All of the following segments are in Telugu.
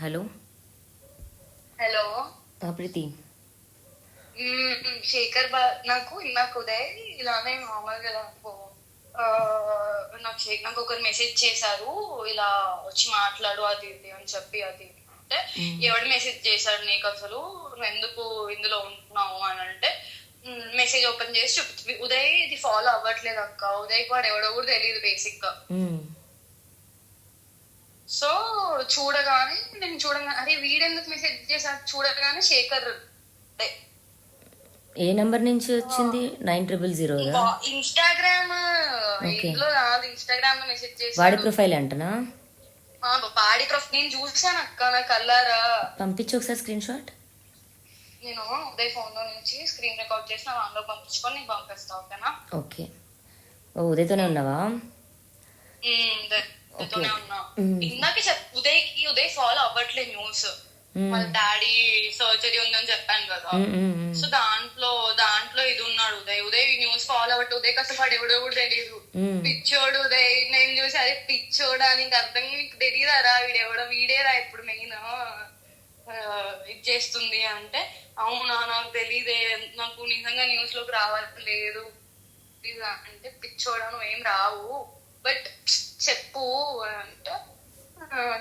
హలో హలో ప్రీతి. శేఖర్ నాకు ఇందాక ఉదయ్ ఇలానే మామూలుగా నాకు ఒకరు మెసేజ్ చేశారు, ఇలా వచ్చి మాట్లాడు అది ఇది అని చెప్పి. అది అంటే ఎవడు మెసేజ్ చేశాడు నీకు, అసలు నువ్వు ఎందుకు ఇందులో ఉంటున్నావు అని అంటే మెసేజ్ ఓపెన్ చేసి ఉదయ్ ఇది ఫాలో అవ్వట్లేదు అక్క, ఉదయ్ వాడు ఎవడో కూడా తెలియదు బేసిక్ గా. సో చూడగానే అరే వీడెందుకు మెసేజ్ చేశాడు చూడగానే శేఖర్. ఏ నంబర్ నుంచి వచ్చింది? 9000. ఇన్స్టాగ్రామ్ ఇంట్లో కాదు, ఇన్స్టాగ్రామ్ లో మెసేజ్ చేసి వాడి ప్రొఫైల్ అంటనా? వాడి ప్రొఫైల్ నేను చూసాను అక్క, నా కల్లారా. పంపించు ఒకసారి స్క్రీన్ షాట్. నేను ఉదయ్ ఫోన్ లో నుంచి స్క్రీన్ రికార్డ్ చేసి నా దాంట్లో పంపించుకొని నీకు పంపిస్తా, ఓకేనా? ఓకే. ఓ ఉదయ్తోనే ఉన్నావా? ఉన్నా. ఇందాక ఉదయ్ ఫాలో అవ్వట్లేదు న్యూస్. వాళ్ళ డాడీ సర్జరీ ఉందని చెప్పాను కదా. సో దాంట్లో ఇది ఉన్నాడు ఉదయ్ న్యూస్ ఫాలో అవ్వట్టు. ఉదయ్ కష్టం వాడు ఎవడో కూడా తెలియదు. పిచ్చోడు ఉదయ్. నేను చూసి అదే పిచ్చోడా, నీకు అర్థం నీకు తెలియదారా వీడేరా ఇప్పుడు మెయిన్ ఇది చేస్తుంది అంటే, అవునా నాకు తెలీదే, నాకు నిజంగా న్యూస్ లోకి రావట్లేదు అంటే, పిచ్చోడా నువ్వేం రావు బట్ చెప్పు అంటే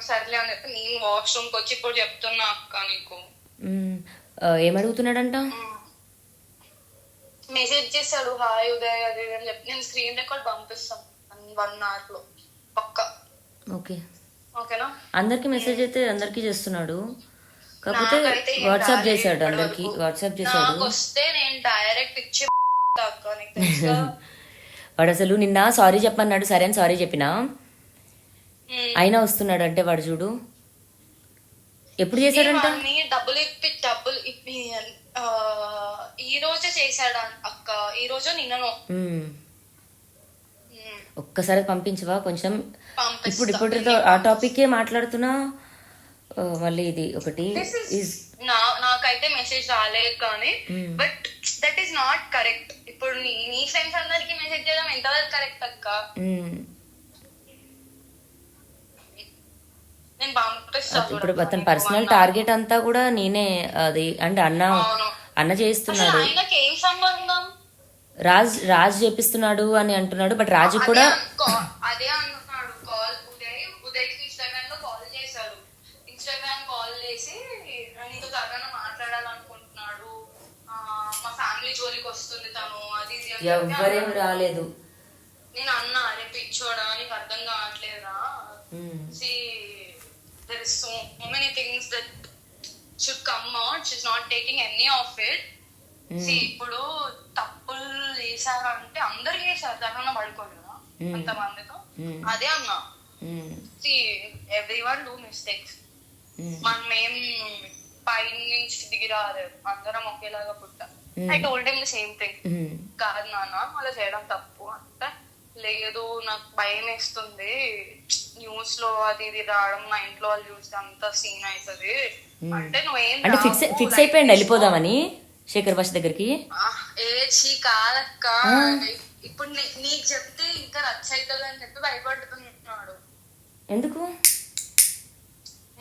సర్లే అని చెప్పి నేను వాష్రూమ్ కి వచ్చి ఇప్పుడు చెప్తున్నా అక్క నీకు. ఏమడుగుతున్నాడంట? మెసేజ్ చేశాడు హాయ్ ఉదయ్ అది అని చెప్పి. నేను స్క్రీన్ రికార్డ్ పంపిస్తాను 1 hour లో పక్క. ఓకే ఓకేనా? అందరికి మెసేజ్ అయితే అందరికి చేస్తున్నాడు, కాకపోతే వాట్సాప్ చేశాడు అందరికి. వాట్సాప్ చేశాడు వస్తే నేను డైరెక్ట్ ఇచ్చి అక్క నీకు వాడు అసలు నిన్న సారీ చెప్పన్నాడు, సరే అని సారీ చెప్పినా అయినా వస్తున్నాడు అంటే వాడు చూడు. ఎప్పుడు చేశాడంట? డబ్బులు ఇప్పి ఈ రోజే చేశాడు అక్క, ఈ రోజు నిన్నను. ఒక్కసారి పంపించవా కొంచెం? ఇప్పుడు ఆ టాపిక్ మాట్లాడుతున్నా మళ్ళీ ఇది ఒకటి. నాకైతే మెసేజ్ రాలేదు కానీ, but that is not correct. ఇప్పుడు నీ ఫ్రెండ్స్ అందరికి మెసేజ్ చేయడం ఎంతవరకు కరెక్ట్ అక్క? ఇప్పుడు అతని పర్సనల్ టార్గెట్ అంతా కూడా నేనే. అది అంటే అన్న చేయిస్తున్నాడు, రాజ్ చేపిస్తున్నాడు అని అంటున్నాడు. బట్ రాజు కూడా అదే అంటున్నాడు. ఉదయ్ ఇన్స్టాగ్రామ్ లో కాల్ చేశాడు. ఇన్స్టాగ్రామ్ కాల్ చేసి నీతో త్వరగా మాట్లాడాలనుకుంటున్నాడు, మా ఫ్యామిలీ జోలికి వస్తుంది తను, అది ఎవ్వరేం రాలేదు. నేను అన్నా అరే పిచ్చోడా నీకు అర్థం కావట్లేదా, there is so many things that should come out, she's not taking any of it. See ఇప్పుడు తప్పులు చేశారంటే అందరు చేశారు, దానివల్ల పడుకోలేదా అంతమందితో? అదే అన్నా, see everyone do mistakes. మనం ఏం పై నుంచి దిగి రాలేదు, అందరం ఒకేలాగా పుట్టా. I told him the same thing. కాదు నాన్న అలా చేయడం తప్పు అంటే, లేదు నాకు భయం వేస్తుంది న్యూస్ లో అది ఇది రావడం, మా ఇంట్లో వాళ్ళు చూస్తే అంత సీన్ అవుతుంది అంటే నువ్వేం ఫిక్స్ అయిపోయింది వెళ్ళిపోదామని శేఖర్ భాష దగ్గరికి. కాదక్క, ఇప్పుడు నీకు చెప్తే ఇంకా రచ్చ అవుతుంది అని చెప్పి భయపడుతున్నాడు. ఎందుకు?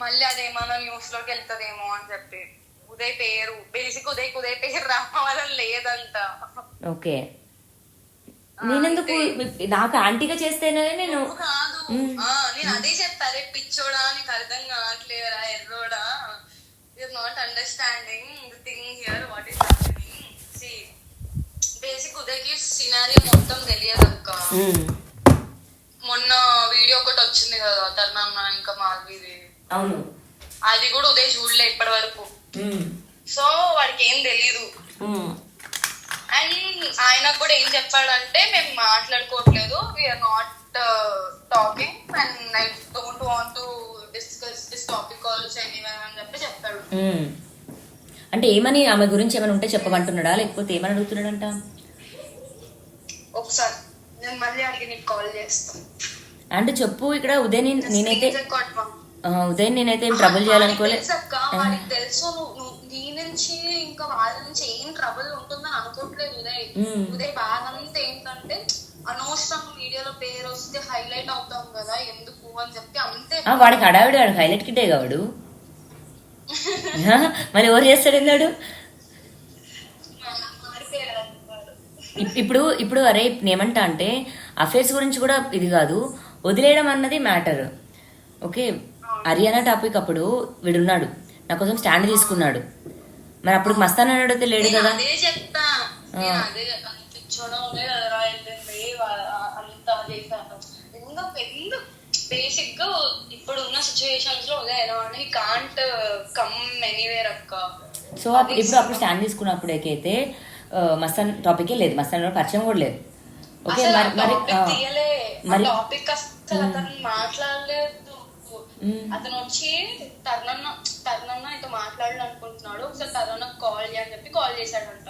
మళ్ళీ అదేమన్నా న్యూస్ లోకి వెళ్తదేమో అని చెప్పి. ఉదయ్ పేరు బేసిక్ ఉదయ్ పేరు రావడం లేదంట. ఓకే, నేనెందుకు? నాకు ఆంటీగా చేస్తేనే నేను కాదు, నేను అదే చెప్తారే పిచ్చోడా నీకు అర్థం కావట్లేదా ఎర్రోడా, you're not understanding the thing here what is happening. సి బేసిక్ ఉదయ్కి సినారియో మొత్తం తెలియదు అక్క. మొన్న వీడియో ఒకటి వచ్చింది కదా తర్నన్న ఇంకా మాధవిది, అవును, అది కూడా ఉదయ్ చూడలే ఇప్పటి వరకు. సో వాడికి ఏం తెలీదు. అండ్ ఆయనకు కూడా ఏం చెప్పాడంటే, మేము మాట్లాడుకోవట్లేదు, we're not talking and I don't want to discuss this topic also anywhere అని చెప్పి చెప్పాడు. అంటే ఏమని, ఆమె గురించి ఏమైనా ఉంటే చెప్పమంటున్నాడా లేకపోతే ఏమని అడుగుతున్నాడంట? ఒకసారి నేను మళ్ళీ అడిగి నీకు కాల్ చేస్తాను అంటే చెప్పు. ఇక్కడ ఉదయ్ నేనైతే ఏం ట్రబుల్ చేయాలనుకోలేదు. తెలుసు నీ నుంచి ఇంకా వాళ్ళ నుంచి ఏం ట్రబుల్ ఉంటుందని అనుకోవట్లేదు ఉదయ్. ఉదయ్ బాధంతా ఏంటంటే అనవసరం మీడియాలో పేరు వస్తే హైలైట్ అవుతాం కదా ఎందుకు అని చెప్పి అంతే. వాడికి హడావిడి, వాడికి హైలైట్ కిట్టే కావాడు. మరి ఎవరు చేస్తాడు అన్నాడు? మారిపోయారు వాడు. ఇప్పుడు ఇప్పుడు అరే ఏమంటా అంటే అఫేర్స్ గురించి కూడా ఇది కాదు, వదిలేయడం అన్నది మ్యాటర్. ఓకే, హర్యానా టాపిక్ అప్పుడు వీడున్నాడు, నా కోసం స్టాండ్ తీసుకున్నాడు. మరి అప్పుడు మస్తాన్ అన్నాడు లేడు నేను కదా. అదే చెప్తా, నేను అదే చెప్తా. పిచ్చోడా ఉండే కదరా, వెళ్ళింది అంతా చేశాను. ఎందుకు బేసిక్ గా ఇప్పుడు ఉన్న సిచ్యువేషన్స్ లో ఉదయం ఎలా అంటే కాంట్ కమ్ ఎనీవేర్ అక్క. సో ఇప్పుడు స్టాండ్ తీసుకున్నప్పుడు అయితే మస్తాన్ టాపికే లేదు, మస్తాన్ పరిచయం కూడా లేదు. ఓకే, అసలు మరి మరి టాపిక్ తీయలే, మరి టాపిక్ అసలు అతను మాట్లాడలేదు. అతను వచ్చి తరుణన్న ఇంత మాట్లాడాలనుకుంటున్నాడు, ఒకసారి తరుణకు కాల్ చేయని చెప్పి కాల్ చేశాడంట.